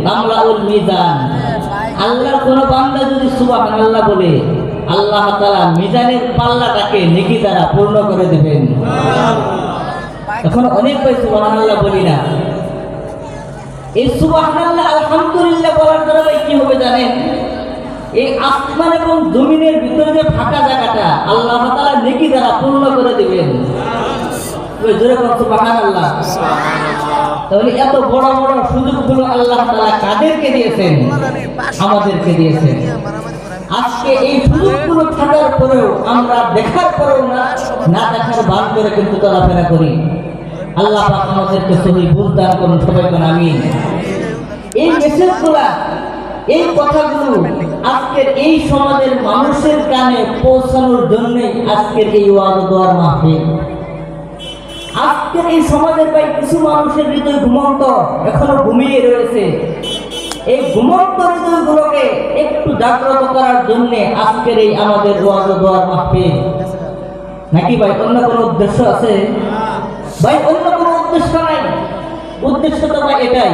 তামলাউল মিজান। আল্লাহর কোন বান্দা যদি সুবহানাল্লাহ বলে, আল্লাহ তাআলা মিজানের পাল্লাটাকে নেকি দ্বারা পূর্ণ করে দেবেন। এখন অনেক ভাই সুবহানাল্লাহ বলি না। এই সুবহানাল্লাহ আলহামদুলিল্লাহ বলার দ্বারা কি হবে জানেন? এই আসমান এবং জমিনের ভিতরে যে ফাঁকা জায়গাটা আল্লাহ তাআলা নেকি দ্বারা পূর্ণ করে দেবেন। জোরে বলুন সুবহানাল্লাহ। তাহলে এত বড় বড় সুযোগগুলো আল্লাহ তাআলা কাদেরকে দিয়েছেন? আমাদেরকে দিয়েছেন। আজকে এই সুযোগগুলো থাকার পরেও আমরা দেখার পরেও না দেখার ভান করে কিন্তু চলাফেরা করি। আল্লাহ পাক আমাদেরকে সহি বুঝ দান করুন, সবাই বলেন আমিন। এই মেসেজগুলো, এই কথাগুলো আজকের এই সমাজের মানুষের কানে পৌঁছানোর জন্য আজকের এই ওয়াজ দোয়ার মাহফিল। আজকের এই সমাজের ভাই কিছু মানুষের হৃদয় ঘুমন্ত, এখনো ঘুমিয়ে রয়েছে। এই ঘুমন্ত হৃদয়গুলোকে একটু জাগ্রত করার জন্য আজকের এই আমাদের ওয়াজ দোয়ার মাহফিল। নাকি ভাই অন্য কোনো উদ্দেশ্য আছে? ভাই অন্য কোনো উদ্দেশ্য নাই। উদ্দেশ্য তো ভাই এটাই।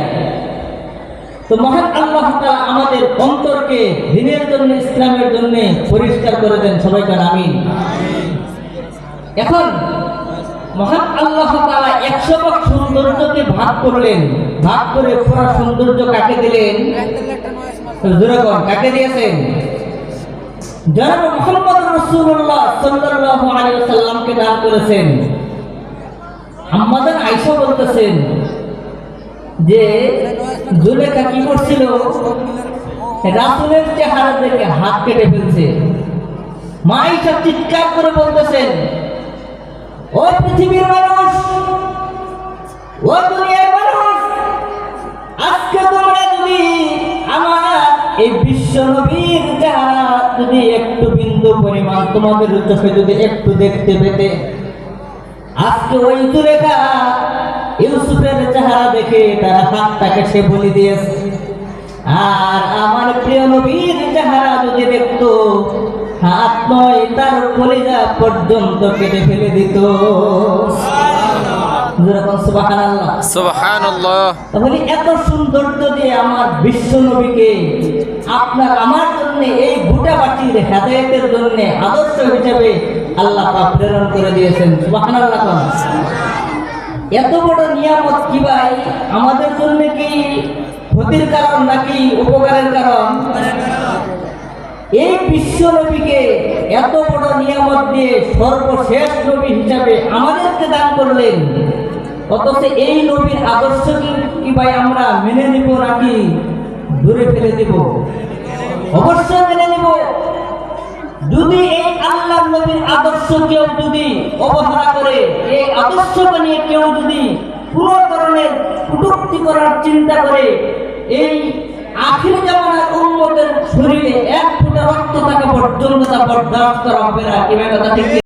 তো মহান আল্লাহ তাআলা আমাদের অন্তরকে দ্বীনের জন্য, ইসলামের জন্য পরিষ্কার করে দেন, সবাই বলেন আমিন। এখন মহান আল্লাহ তাআলা 100 ভাগ সৌন্দর্যকে ভাগ করলেন। ভাগ করে পুরো সৌন্দর্য কাকে দিলেন? জোরাগণ কাকে দিয়েছেন? জনাব মুহাম্মদ রাসূলুল্লাহ সাল্লাল্লাহু আলাইহি ওয়াসাল্লামকে দান করেছেন। আম্মাজান আয়েশা বলতেছেন যে জুলেখা কি করছিল? রাসূলের চেহারা দেখে হাত কেটে ফেলছে। মা আয়েশা চিৎকার করে বলতেছেন, ও পৃথিবীর মানুষ, ও দুনিয়ার মানুষ, আজকে তোমরা যদি আমার এই বিশ্ব নবীর চেহারা যদি একটু বিন্দু পরিমাণ তোমাদের চোখে যদি একটু দেখতে পেতে, আজকে ওই জুলেখা ইউসুফের চেহারা দেখে তার হাতটাকে সে বলি দিয়েছে। আর আমার প্রিয় নবীর চেহারা যদি দেখতো, হাত নয় তার কলিজা পর্যন্ত কেটে ফেলে দিত। সুবহানাল্লাহ সুবহানাল্লাহ। তাহলে এত সৌন্দর্য দিয়ে আমার বিশ্ব নবীকে আপনার আমার জন্য এই গোটাবাটির হেদায়েতের জন্য আদর্শ হিসেবে আল্লাহ পাক প্রেরণ করে দিয়েছেন। সুবহানাল্লাহ। এত বড় নিয়ামত কি ভাই আমাদের জন্য কি ক্ষতির কারণ নাকি উপকারের কারণ? এই বিশ্ব নবীকে এত বড় নিয়ামত দিয়ে সর্বশেষ নবী হিসাবে আমাদেরকে দান করলেন, অথচ এই নবীর আদর্শ কি ভাই আমরা মেনে নিব নাকি দূরে ফেলে দিব? অবশ্যই মেনে নিব। যদি এই আল্লাহ নবীর আদর্শ কেউ যদি অবহেলা করে, এই আদর্শকে নিয়ে কেউ যদি পুরো ধরনের কটূক্তি করার চিন্তা করে, এই আখির জামানার উম্মতের শরীরে এক ফোঁটা রক্ত থাকা পর্যন্ত তা বরদাস্ত করা হবে না। কি কথা ঠিক?